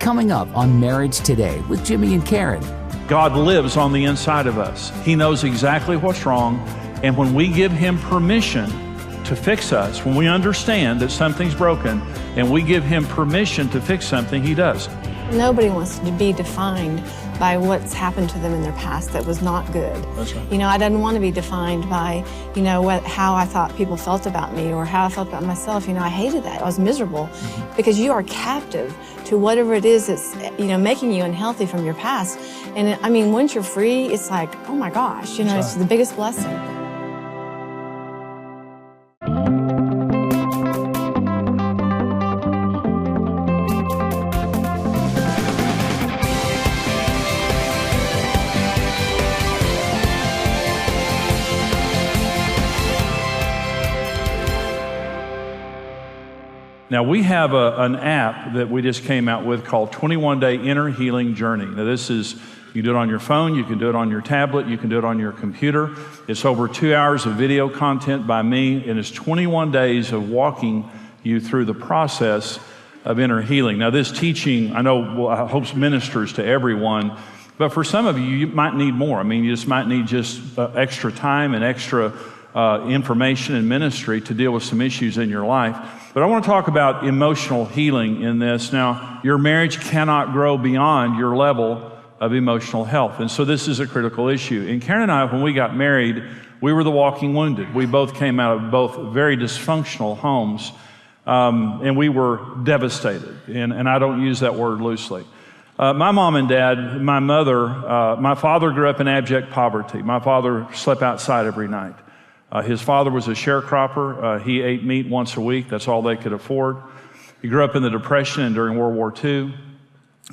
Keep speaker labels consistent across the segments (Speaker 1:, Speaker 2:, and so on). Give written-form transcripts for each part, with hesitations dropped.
Speaker 1: coming up on Marriage Today with Jimmy and Karen.
Speaker 2: God lives on the inside of us. He knows exactly what's wrong. And when we give Him permission to fix us, when we understand that something's broken and we give Him permission to fix something, He does.
Speaker 3: Nobody wants to be defined by what's happened to them in their past that was not good.
Speaker 2: That's right.
Speaker 3: I didn't want to be defined by, how I thought people felt about me or how I felt about myself. I hated that. I was miserable because you are captive to whatever it is that's, making you unhealthy from your past. And once you're free, it's like, oh my gosh, it's the biggest blessing.
Speaker 2: Now, we have an app that we just came out with called 21-Day Inner Healing Journey. Now, you can do it on your phone, you can do it on your tablet, you can do it on your computer. It's over 2 hours of video content by me, and it's 21 days of walking you through the process of inner healing. Now, this teaching, I hope ministers to everyone, but for some of you, you might need more. You just might need extra time and extra information and ministry to deal with some issues in your life. But I want to talk about emotional healing in this. Now, your marriage cannot grow beyond your level of emotional health. And so this is a critical issue. And Karen and I, when we got married, we were the walking wounded. We both came out of both very dysfunctional homes, and we were devastated. And I don't use that word loosely. My mom and dad, my mother, my father grew up in abject poverty. My father slept outside every night. His father was a sharecropper. He ate meat once a week. That's all they could afford. He grew up in the Depression and during World War II.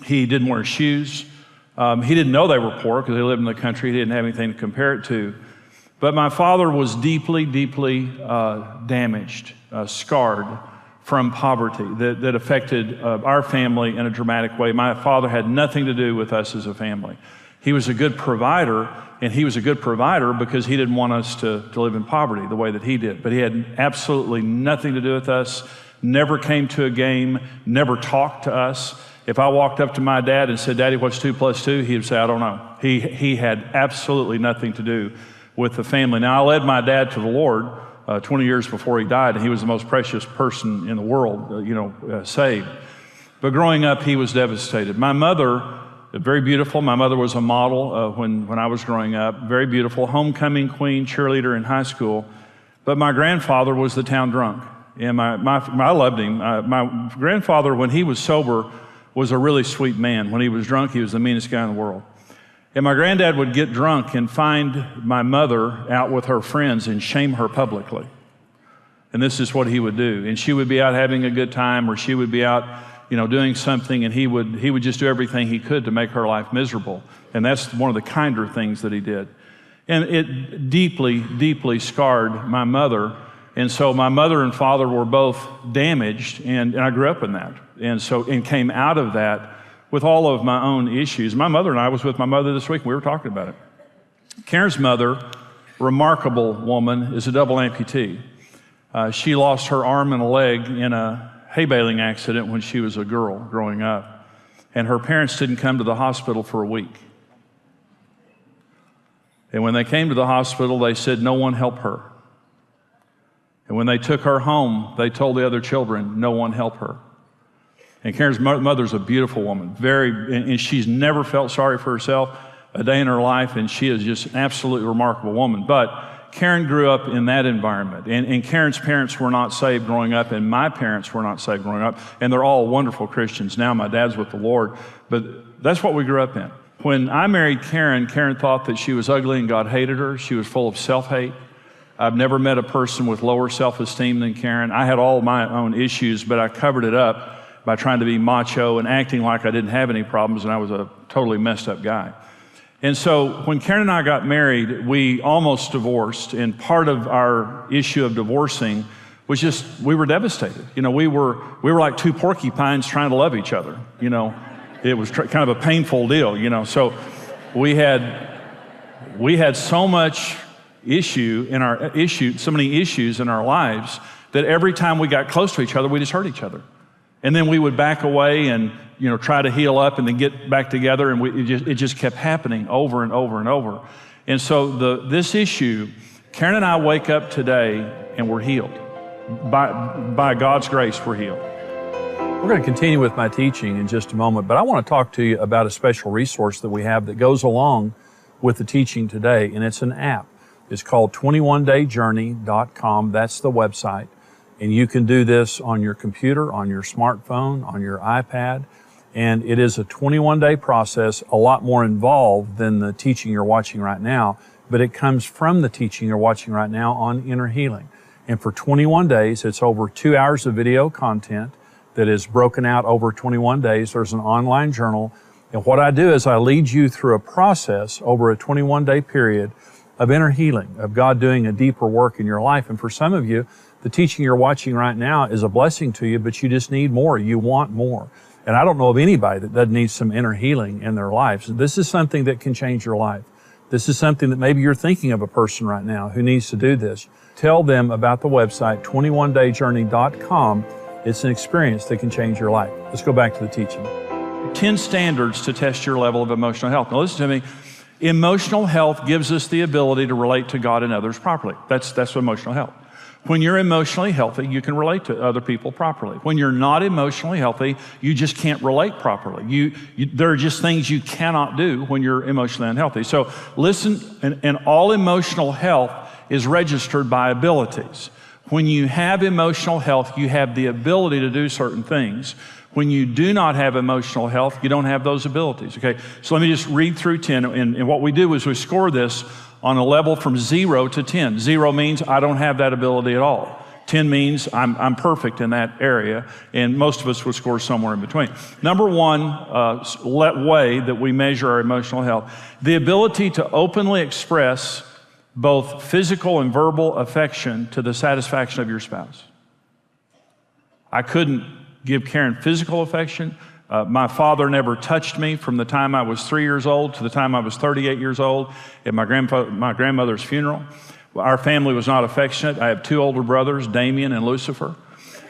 Speaker 2: He didn't wear shoes. He didn't know they were poor because they lived in the country. He didn't have anything to compare it to. But my father was deeply, deeply damaged, scarred from poverty that affected our family in a dramatic way. My father had nothing to do with us as a family. He was a good provider, and he was a good provider because he didn't want us to live in poverty the way that he did. But he had absolutely nothing to do with us, never came to a game, never talked to us. If I walked up to my dad and said, "Daddy, what's 2 + 2?" he would say, "I don't know." He had absolutely nothing to do with the family. Now, I led my dad to the Lord 20 years before he died, and he was the most precious person in the world, saved. But growing up, he was devastated. My mother, very beautiful. My mother was a model when I was growing up. Very beautiful, homecoming queen, cheerleader in high school. But my grandfather was the town drunk, and I loved him. My grandfather, when he was sober, was a really sweet man. When he was drunk, he was the meanest guy in the world. And my granddad would get drunk and find my mother out with her friends and shame her publicly. And this is what he would do. And she would be out having a good time, or she would be out doing something, and he would just do everything he could to make her life miserable. And that's one of the kinder things that he did. And it deeply, deeply scarred my mother. And so my mother and father were both damaged, and I grew up in that. And came out of that with all of my own issues. My mother and I was with my mother this week, and we were talking about it. Karen's mother, remarkable woman, is a double amputee. She lost her arm and a leg in a hay baling accident when she was a girl growing up. And her parents didn't come to the hospital for a week. And when they came to the hospital, they said, "No one help her." And when they took her home, they told the other children, "No one help her." And Karen's mother's a beautiful woman, and she's never felt sorry for herself a day in her life, and she is just an absolutely remarkable woman. But Karen grew up in that environment, and Karen's parents were not saved growing up, and my parents were not saved growing up, and they're all wonderful Christians now. My dad's with the Lord, but that's what we grew up in. When I married Karen, Karen thought that she was ugly and God hated her. She was full of self-hate. I've never met a person with lower self-esteem than Karen. I had all my own issues, but I covered it up by trying to be macho and acting like I didn't have any problems, and I was a totally messed up guy. And so when Karen and I got married, we almost divorced, and part of our issue of divorcing was just we were devastated. We were like two porcupines trying to love each other. It was kind of a painful deal. So we had so much so many issues in our lives that every time we got close to each other, we just hurt each other. And then we would back away and, try to heal up and then get back together, and it just kept happening over and over and over. And so this issue, Karen and I wake up today and we're healed. By God's grace, we're healed.
Speaker 4: We're going to continue with my teaching in just a moment, but I want to talk to you about a special resource that we have that goes along with the teaching today, and it's an app. It's called 21dayjourney.com. That's the website. And you can do this on your computer, on your smartphone, on your iPad. And it is a 21-day process, a lot more involved than the teaching you're watching right now, but it comes from the teaching you're watching right now on inner healing. And for 21 days, it's over 2 hours of video content that is broken out over 21 days. There's an online journal. And what I do is I lead you through a process over a 21-day period of inner healing, of God doing a deeper work in your life. And for some of you, the teaching you're watching right now is a blessing to you, but you just need more. You want more. And I don't know of anybody that doesn't need some inner healing in their lives. This is something that can change your life. This is something that maybe you're thinking of a person right now who needs to do this. Tell them about the website, 21dayjourney.com. It's an experience that can change your life. Let's go back to the teaching.
Speaker 2: 10 standards to test your level of emotional health. Now listen to me. Emotional health gives us the ability to relate to God and others properly. That's emotional health. When you're emotionally healthy, you can relate to other people properly. When you're not emotionally healthy, you just can't relate properly. There are just things you cannot do when you're emotionally unhealthy. So listen, and all emotional health is registered by abilities. When you have emotional health, you have the ability to do certain things. When you do not have emotional health, you don't have those abilities, okay? So let me just read through 10, and what we do is we score this on a level from 0 to 10. 0 means I don't have that ability at all. 10 means I'm perfect in that area, and most of us would score somewhere in between. Number one way that we measure our emotional health, the ability to openly express both physical and verbal affection to the satisfaction of your spouse. I couldn't give Karen physical affection. My father never touched me from the time I was 3 years old to the time I was 38 years old at my grandmother's funeral. Our family was not affectionate. I have 2 older brothers, Damien and Lucifer.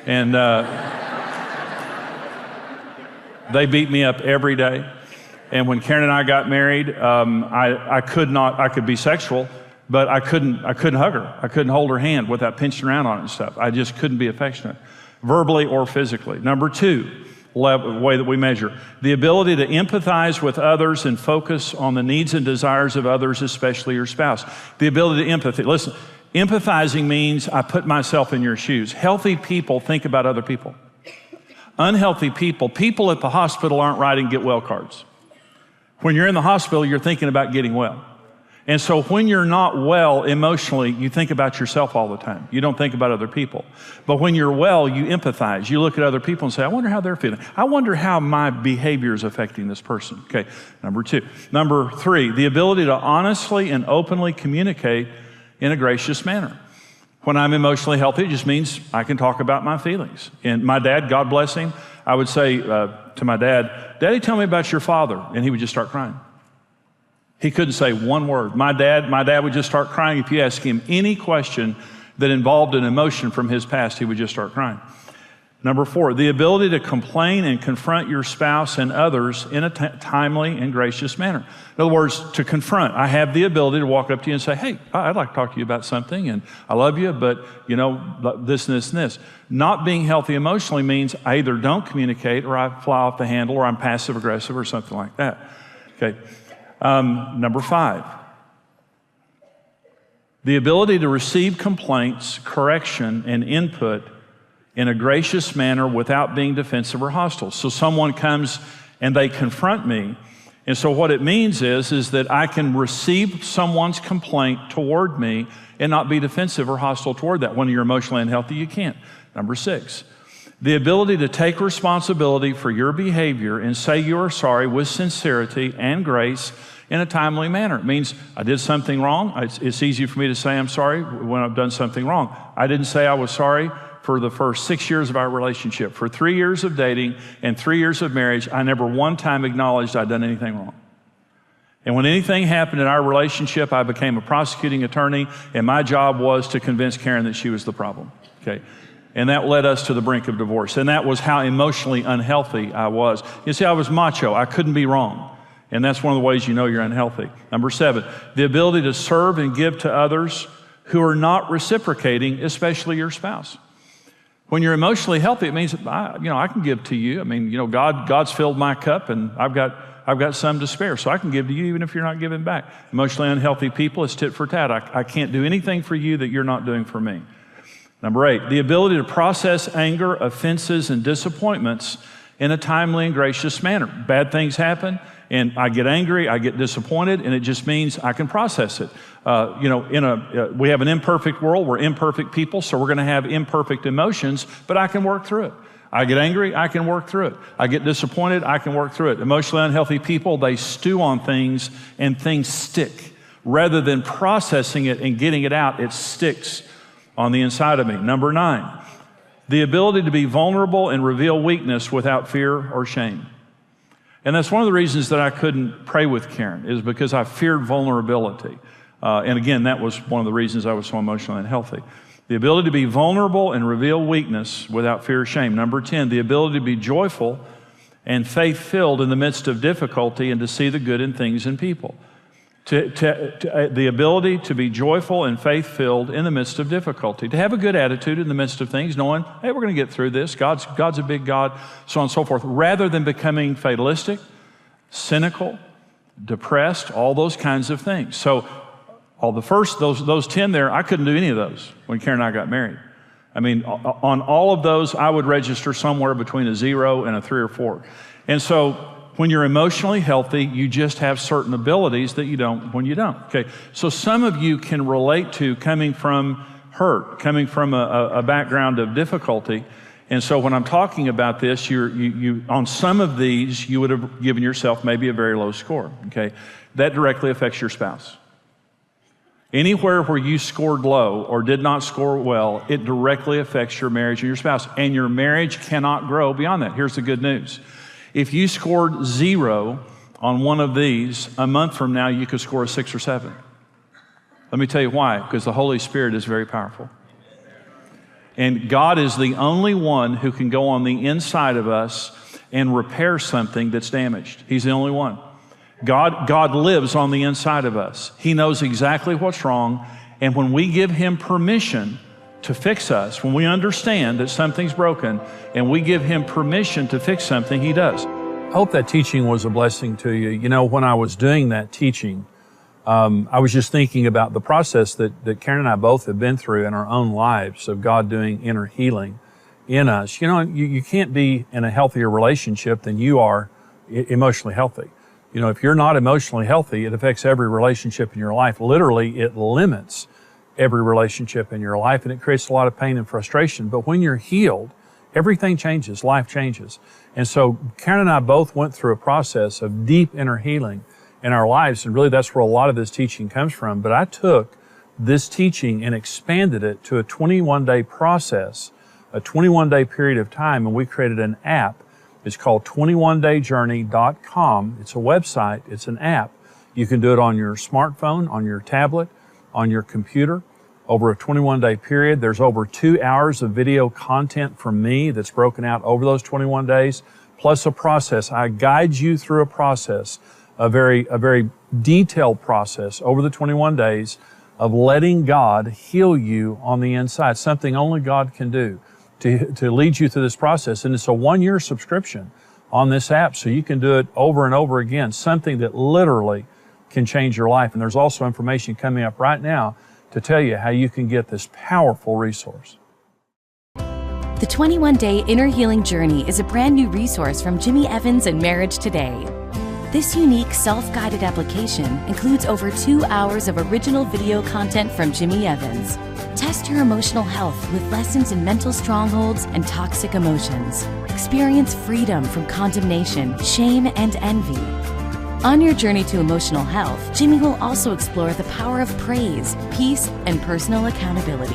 Speaker 2: And they beat me up every day. And when Karen and I got married, I could be sexual, but I couldn't hug her. I couldn't hold her hand without pinching around on it and stuff. I just couldn't be affectionate, verbally or physically. Number 2, way that we measure, the ability to empathize with others and focus on the needs and desires of others, especially your spouse. The ability to empathy. Listen, empathizing means I put myself in your shoes. Healthy people think about other people. Unhealthy people at the hospital aren't writing get well cards. When you're in the hospital, you're thinking about getting well. And so when you're not well emotionally, you think about yourself all the time. You don't think about other people. But when you're well, you empathize. You look at other people and say, I wonder how they're feeling. I wonder how my behavior is affecting this person. Okay, number 2. Number 3, the ability to honestly and openly communicate in a gracious manner. When I'm emotionally healthy, it just means I can talk about my feelings. And my dad, God bless him, I would say to my dad, Daddy, tell me about your father. And he would just start crying. He couldn't say one word. My dad would just start crying. If you ask him any question that involved an emotion from his past, he would just start crying. Number 4, the ability to complain and confront your spouse and others in a timely and gracious manner. In other words, to confront. I have the ability to walk up to you and say, hey, I'd like to talk to you about something, and I love you, but this and this and this. Not being healthy emotionally means I either don't communicate or I fly off the handle or I'm passive aggressive or something like that. Okay. Number 5, the ability to receive complaints, correction, and input in a gracious manner without being defensive or hostile. So someone comes and they confront me, and so what it means is that I can receive someone's complaint toward me and not be defensive or hostile toward that. When you're emotionally unhealthy, you can't. Number 6, the ability to take responsibility for your behavior and say you are sorry with sincerity and grace in a timely manner. It means I did something wrong. It's easy for me to say I'm sorry when I've done something wrong. I didn't say I was sorry for the first 6 years of our relationship. For 3 years of dating and 3 years of marriage, I never one time acknowledged I'd done anything wrong. And when anything happened in our relationship, I became a prosecuting attorney, and my job was to convince Karen that she was the problem. Okay. And that led us to the brink of divorce. And that was how emotionally unhealthy I was. You see, I was macho. I couldn't be wrong. And that's one of the ways you know you're unhealthy. Number 7, the ability to serve and give to others who are not reciprocating, especially your spouse. When you're emotionally healthy, it means, I can give to you. I mean, God's filled my cup, and I've got some to spare, so I can give to you even if you're not giving back. Emotionally unhealthy people, it's tit for tat. I can't do anything for you that you're not doing for me. Number 8, the ability to process anger, offenses, and disappointments in a timely and gracious manner. Bad things happen, and I get angry, I get disappointed, and it just means I can process it. We have an imperfect world, we're imperfect people, so we're gonna have imperfect emotions, but I can work through it. I get angry, I can work through it. I get disappointed, I can work through it. Emotionally unhealthy people, they stew on things and things stick. Rather than processing it and getting it out, it sticks on the inside of me. Number 9, the ability to be vulnerable and reveal weakness without fear or shame. And that's one of the reasons that I couldn't pray with Karen, is because I feared vulnerability. And again, that was one of the reasons I was so emotionally unhealthy. The ability to be vulnerable and reveal weakness without fear or shame. Number 10, the ability to be joyful and faith-filled in the midst of difficulty and to see the good in things and people. The ability to be joyful and faith-filled in the midst of difficulty. To have a good attitude in the midst of things, knowing, hey, we're going to get through this. God's a big God, so on and so forth. Rather than becoming fatalistic, cynical, depressed, all those kinds of things. So those 10 there, I couldn't do any of those when Karen and I got married. I mean, on all of those, I would register somewhere between a 0 and a 3 or 4. And so when you're emotionally healthy, you just have certain abilities that you don't when you don't. Okay, so some of you can relate to coming from hurt, coming from a background of difficulty. And so when I'm talking about this, you on some of these, you would have given yourself maybe a very low score. Okay, that directly affects your spouse. Anywhere where you scored low or did not score well, it directly affects your marriage and your spouse. And your marriage cannot grow beyond that. Here's the good news. If you scored 0 on one of these, a month from now, you could score a 6 or 7. Let me tell you why. Because the Holy Spirit is very powerful. And God is the only one who can go on the inside of us and repair something that's damaged. He's the only one. God lives on the inside of us. He knows exactly what's wrong. And when we give Him permission to fix us, when we understand that something's broken and we give Him permission to fix something, He does.
Speaker 4: I hope that teaching was a blessing to you. You know, when I was doing that teaching, I was just thinking about the process that Karen and I both have been through in our own lives of God doing inner healing in us. You know, you can't be in a healthier relationship than you are emotionally healthy. You know, if you're not emotionally healthy, it affects every relationship in your life. Literally, it limits every relationship in your life, and it creates a lot of pain and frustration. But when you're healed, everything changes, life changes. And so Karen and I both went through a process of deep inner healing in our lives, and really that's where a lot of this teaching comes from. But I took this teaching and expanded it to a 21-day process, a 21-day period of time, and we created an app. It's called 21dayjourney.com. It's a website, it's an app. You can do it on your smartphone, on your tablet, on your computer over a 21-day period. There's over 2 hours of video content from me that's broken out over those 21 days, plus a process. I guide you through a process, a very detailed process over the 21 days of letting God heal you on the inside, something only God can do to lead you through this process. And it's a 1-year subscription on this app, so you can do it over and over again, something that literally can change your life. And there's also information coming up right now to tell you how you can get this powerful resource.
Speaker 5: The 21-Day Inner Healing Journey is a brand new resource from Jimmy Evans and Marriage Today. This unique self-guided application includes over 2 hours of original video content from Jimmy Evans. Test your emotional health with lessons in mental strongholds and toxic emotions. Experience freedom from condemnation, shame, and envy. On your journey to emotional health, Jimmy will also explore the power of praise, peace, and personal accountability.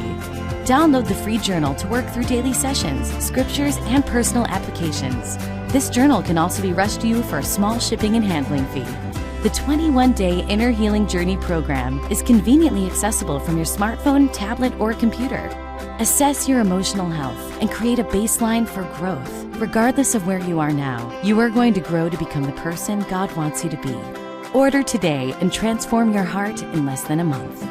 Speaker 5: Download the free journal to work through daily sessions, scriptures, and personal applications. This journal can also be rushed to you for a small shipping and handling fee. The 21-Day Inner Healing Journey program is conveniently accessible from your smartphone, tablet, or computer. Assess your emotional health and create a baseline for growth. Regardless of where you are now, you are going to grow to become the person God wants you to be. Order today and transform your heart in less than a month.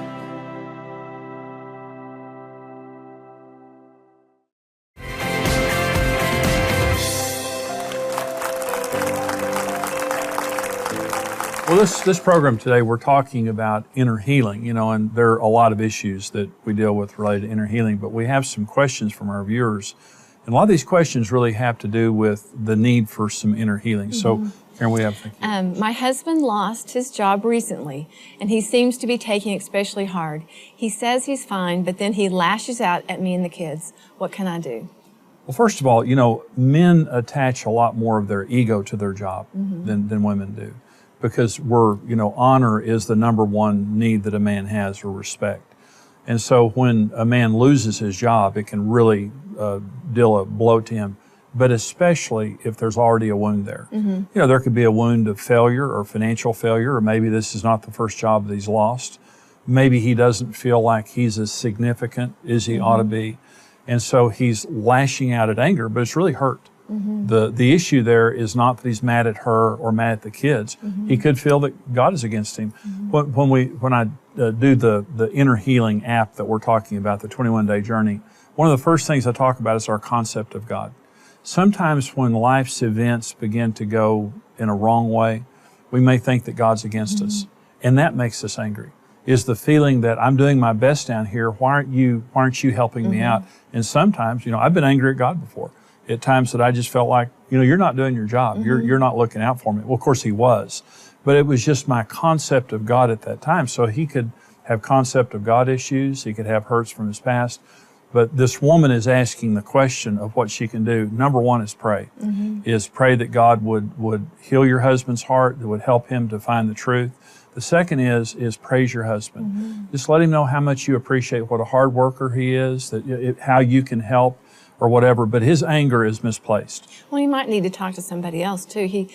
Speaker 4: Well, this program today, we're talking about inner healing, and there are a lot of issues that we deal with related to inner healing, but we have some questions from our viewers. And a lot of these questions really have to do with the need for some inner healing. So, Karen, we have...
Speaker 3: My husband lost his job recently, and he seems to be taking it especially hard. He says he's fine, but then he lashes out at me and the kids. What can I do?
Speaker 4: Well, first of all, men attach a lot more of their ego to their job than women do. Because honor is the number one need that a man has, or respect. And so when a man loses his job, it can really deal a blow to him, but especially if there's already a wound there. There could be a wound of failure or financial failure, or maybe this is not the first job that he's lost. Maybe he doesn't feel like he's as significant as he ought to be. And so he's lashing out at anger, but it's really hurt. The issue there is not that he's mad at her or mad at the kids. He could feel that God is against him. When I do the inner healing app that we're talking about, the 21-day journey, one of the first things I talk about is our concept of God. Sometimes when life's events begin to go in a wrong way, we may think that God's against us, and that makes us angry. Is the feeling that I'm doing my best down here, why aren't you helping me out? And sometimes, I've been angry at God before. At times that I just felt like, you're not doing your job. You're not looking out for me. Well, of course he was, but it was just my concept of God at that time. So he could have concept of God issues. He could have hurts from his past. But this woman is asking the question of what she can do. Number one is pray. Is pray that God would heal your husband's heart, that would help him to find the truth. The second is praise your husband. Just let him know how much you appreciate what a hard worker he is, how you can help, or whatever, but his anger is misplaced.
Speaker 3: Well, you might need to talk to somebody else too.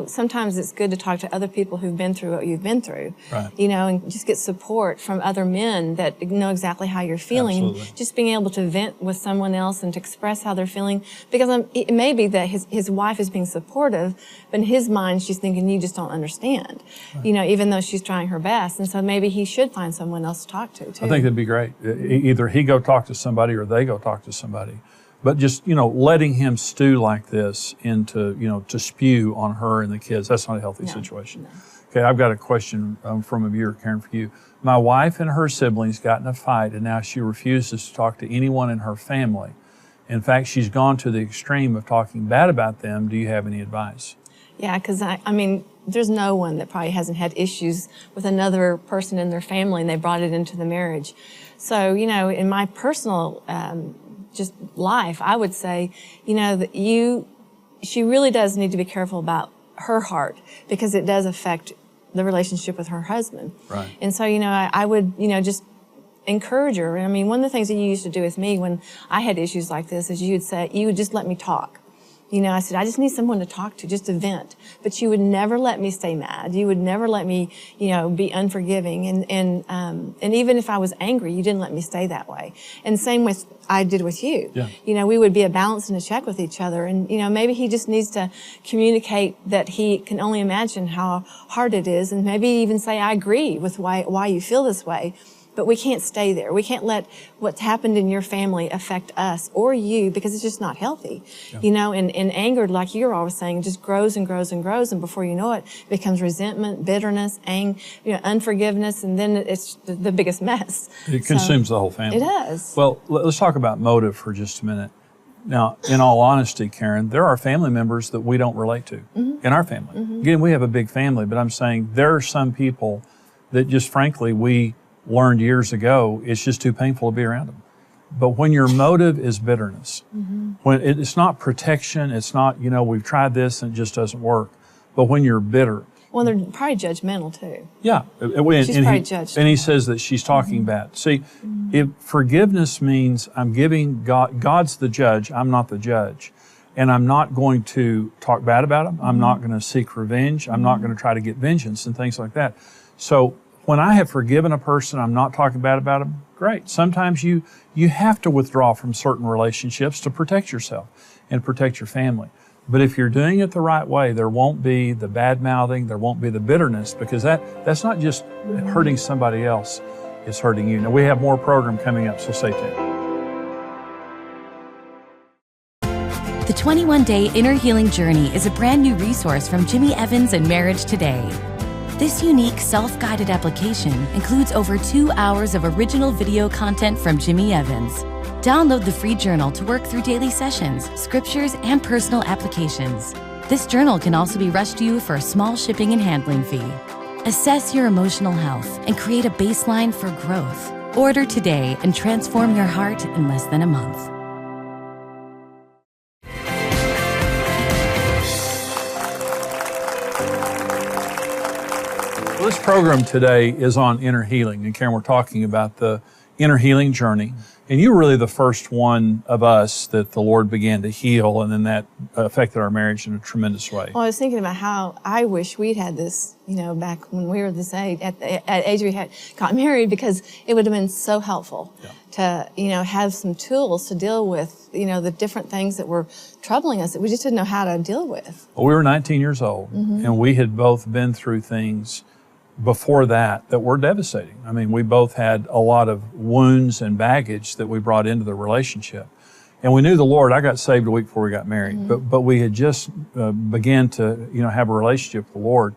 Speaker 3: Sometimes it's good to talk to other people who've been through what you've been through,
Speaker 4: right.
Speaker 3: And just get support from other men that know exactly how you're feeling.
Speaker 4: Absolutely.
Speaker 3: Just being able to vent with someone else and to express how they're feeling, because it may be that his wife is being supportive, but in his mind she's thinking, you just don't understand, right. Even though she's trying her best. And so maybe he should find someone else to talk to too.
Speaker 4: I think that'd be great. Either he go talk to somebody or they go talk to somebody. But just, letting him stew like this into, to spew on her and the kids, that's not a healthy situation.
Speaker 3: No.
Speaker 4: Okay, I've got a question from a viewer, Karen, for you. My wife and her siblings got in a fight, and now she refuses to talk to anyone in her family. In fact, she's gone to the extreme of talking bad about them. Do you have any advice?
Speaker 3: Yeah, because there's no one that probably hasn't had issues with another person in their family, and they brought it into the marriage. So, in my personal just life, I would say, that she really does need to be careful about her heart, because it does affect the relationship with her husband.
Speaker 4: Right.
Speaker 3: And so, I would, just encourage her. One of the things that you used to do with me when I had issues like this is you would just let me talk. I said, I just need someone to talk to, just to vent. But you would never let me stay mad. You would never let me, be unforgiving. And even if I was angry, you didn't let me stay that way. And same with, I did with you.
Speaker 4: Yeah.
Speaker 3: We would be a balance and a check with each other. And, maybe he just needs to communicate that he can only imagine how hard it is. And maybe even say, I agree with why you feel this way. But we can't stay there. We can't let what's happened in your family affect us or you, because it's just not healthy.
Speaker 4: Yeah.
Speaker 3: And anger, like you're always saying, just grows and grows and grows. And before you know it, it becomes resentment, bitterness, unforgiveness. And then it's the biggest mess.
Speaker 4: It consumes the whole family.
Speaker 3: It does.
Speaker 4: Well, let's talk about motive for just a minute. Now, in all honesty, Karen, there are family members that we don't relate to in our family. Again, we have a big family, but I'm saying there are some people that just frankly we learned years ago, it's just too painful to be around them. But when your motive is bitterness, when it's not protection, it's not, we've tried this and it just doesn't work. But when you're bitter.
Speaker 3: Well, they're probably judgmental too.
Speaker 4: Yeah.
Speaker 3: She's probably judged.
Speaker 4: And he says that she's talking bad. See, if forgiveness means I'm giving God's the judge, I'm not the judge. And I'm not going to talk bad about him. I'm not going to seek revenge. I'm not going to try to get vengeance and things like that. So when I have forgiven a person, I'm not talking bad about them, great. Sometimes you have to withdraw from certain relationships to protect yourself and protect your family. But if you're doing it the right way, there won't be the bad-mouthing, there won't be the bitterness, because that's not just hurting somebody else, it's hurting you. Now, we have more program coming up, so stay tuned.
Speaker 5: The 21-Day Inner Healing Journey is a brand new resource from Jimmy Evans and Marriage Today. This unique self-guided application includes over 2 hours of original video content from Jimmy Evans. Download the free journal to work through daily sessions, scriptures, and personal applications. This journal can also be rushed to you for a small shipping and handling fee. Assess your emotional health and create a baseline for growth. Order today and transform your heart in less than a month.
Speaker 4: Well, this program today is on inner healing. And Karen, we're talking about the inner healing journey. And you were really the first one of us that the Lord began to heal, and then that affected our marriage in a tremendous way.
Speaker 3: Well, I was thinking about how I wish we'd had this, back when we were this age, at age we got married, because it would have been so helpful to, have some tools to deal with, the different things that were troubling us that we just didn't know how to deal with.
Speaker 4: Well, we were 19 years old, and we had both been through things before that were devastating. I mean, we both had a lot of wounds and baggage that we brought into the relationship. And we knew the Lord. I got saved a week before we got married, but we had just began to, have a relationship with the Lord.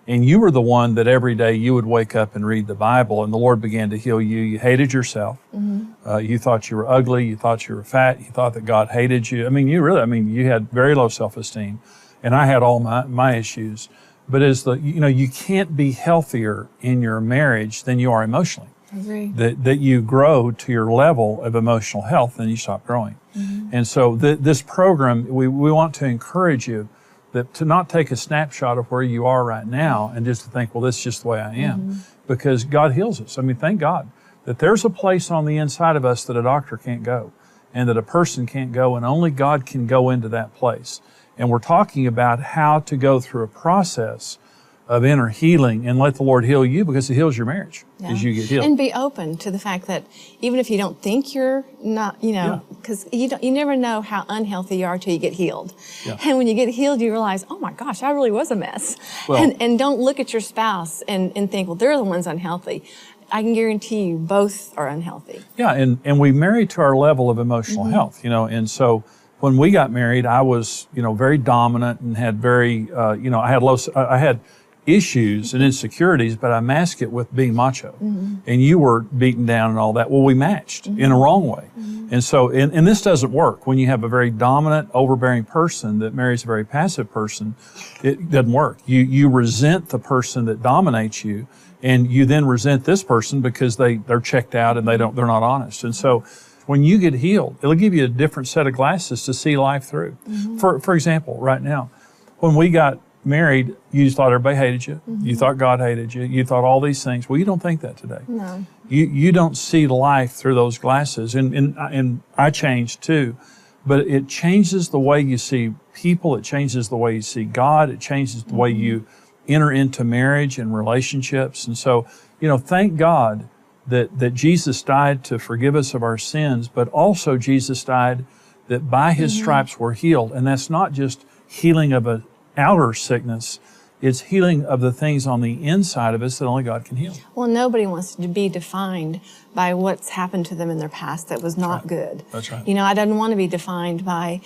Speaker 4: And you were the one that every day you would wake up and read the Bible, and the Lord began to heal you. You hated yourself. You thought you were ugly. You thought you were fat. You thought that God hated you. I mean, you had very low self-esteem, and I had all my issues. But you can't be healthier in your marriage than you are emotionally.
Speaker 3: I agree.
Speaker 4: That you grow to your level of emotional health, and you stop growing. And so this program, we want to encourage you to not take a snapshot of where you are right now and just to think, well, this is just the way I am. Because God heals us. I mean, thank God that there's a place on the inside of us that a doctor can't go, and that a person can't go, and only God can go into that place. And we're talking about how to go through a process of inner healing and let the Lord heal you, because He heals your marriage as you get healed.
Speaker 3: And be open to the fact that even if you don't think you're not, because you never know how unhealthy you are till you get healed. And when you get healed, you realize, oh my gosh, I really was a mess. Well, and don't look at your spouse and think, well, they're the ones unhealthy. I can guarantee you both are unhealthy. Yeah,
Speaker 4: and we marry to our level of emotional health, and so when we got married, I was, very dominant and had very, I had issues and insecurities, but I masked it with being macho. And you were beaten down and all that. Well, we matched in a wrong way. And so, and this doesn't work. When you have a very dominant, overbearing person that marries a very passive person, it doesn't work. You resent the person that dominates you, and you then resent this person because they're checked out and they're not honest. And so, when you get healed, it'll give you a different set of glasses to see life through. For example, right now, when we got married, you just thought everybody hated you. You thought God hated you. You thought all these things. Well, you don't think that today.
Speaker 3: No.
Speaker 4: You don't see life through those glasses. And I changed too. But it changes the way you see people. It changes the way you see God. It changes the way you enter into marriage and relationships. And so, thank God that Jesus died to forgive us of our sins, but also Jesus died that by His stripes we're healed. And that's not just healing of an outer sickness, it's healing of the things on the inside of us that only God can heal.
Speaker 3: Well, nobody wants to be defined by what's happened to them in their past that was not good.
Speaker 4: That's right.
Speaker 3: I didn't want to be defined by,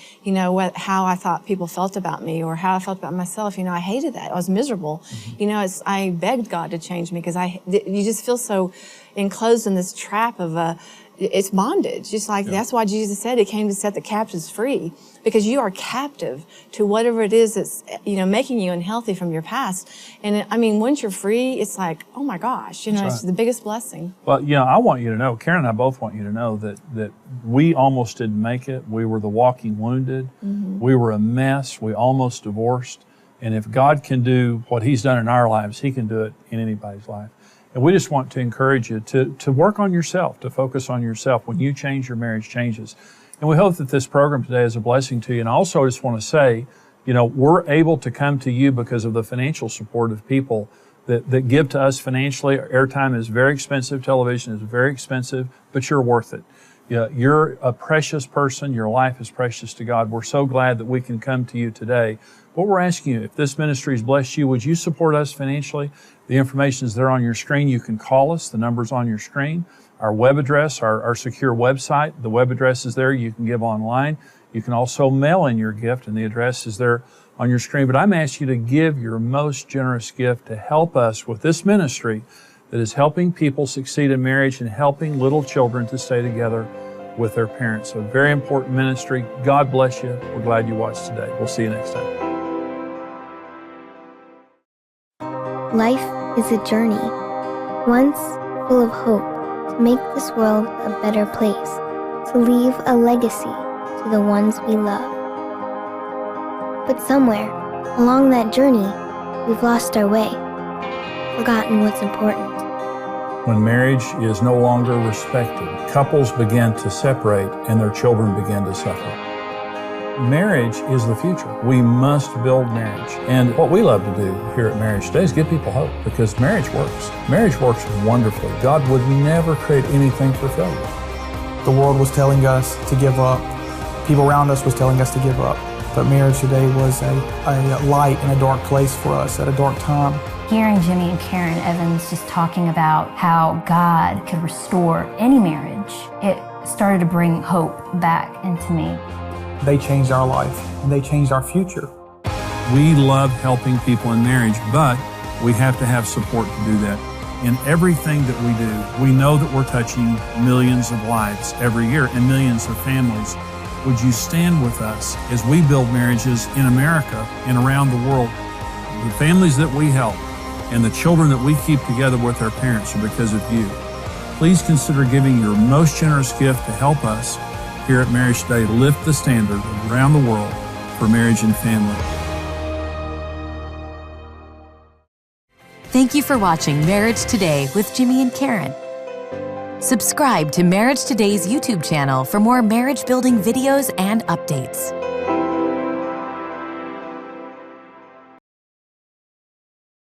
Speaker 3: how I thought people felt about me or how I felt about myself. I hated that. I was miserable. I begged God to change me because you just feel so enclosed in this trap of it's bondage. Just like that's why Jesus said He came to set the captives free, because you are captive to whatever it is that's, making you unhealthy from your past. And once you're free, it's like, oh my gosh, it's the biggest blessing.
Speaker 4: Well, I want you to know, Karen and I both want you to know that we almost didn't make it. We were the walking wounded. We were a mess. We almost divorced. And if God can do what He's done in our lives, He can do it in anybody's life. And we just want to encourage you to work on yourself, to focus on yourself. When you change, your marriage changes. And we hope that this program today is a blessing to you. And I also just want to say, we're able to come to you because of the financial support of people that give to us financially. Airtime is very expensive. Television is very expensive, but you're worth it. Yeah, you're a precious person. Your life is precious to God. We're so glad that we can come to you today. What we're asking you, if this ministry has blessed you, would you support us financially? The information is there on your screen. You can call us. The number's on your screen. Our web address, our secure website, the web address is there. You can give online. You can also mail in your gift, and the address is there on your screen. But I'm asking you to give your most generous gift to help us with this ministry that is helping people succeed in marriage and helping little children to stay together with their parents. A very important ministry. God bless you. We're glad you watched today. We'll see you next time.
Speaker 6: Life is a journey, once full of hope to make this world a better place, to leave a legacy to the ones we love. But somewhere along that journey, we've lost our way, forgotten what's important.
Speaker 4: When marriage is no longer respected, couples begin to separate and their children begin to suffer. Marriage is the future. We must build marriage. And what we love to do here at Marriage Today is give people hope, because marriage works. Marriage works wonderfully. God would never create anything for failure.
Speaker 7: The world was telling us to give up. People around us was telling us to give up. But Marriage Today was a light in a dark place for us at a dark time.
Speaker 8: Hearing Jimmy and Karen Evans just talking about how God could restore any marriage, it started to bring hope back into me.
Speaker 7: They changed our life, and they changed our future.
Speaker 4: We love helping people in marriage, but we have to have support to do that. In everything that we do, we know that we're touching millions of lives every year and millions of families. Would you stand with us as we build marriages in America and around the world? The families that we help and the children that we keep together with our parents are because of you. Please consider giving your most generous gift to help us here at Marriage Today lift the standard around the world for marriage and family.
Speaker 5: Thank you for watching Marriage Today with Jimmy and Karen. Subscribe to Marriage Today's YouTube channel for more marriage building videos and updates.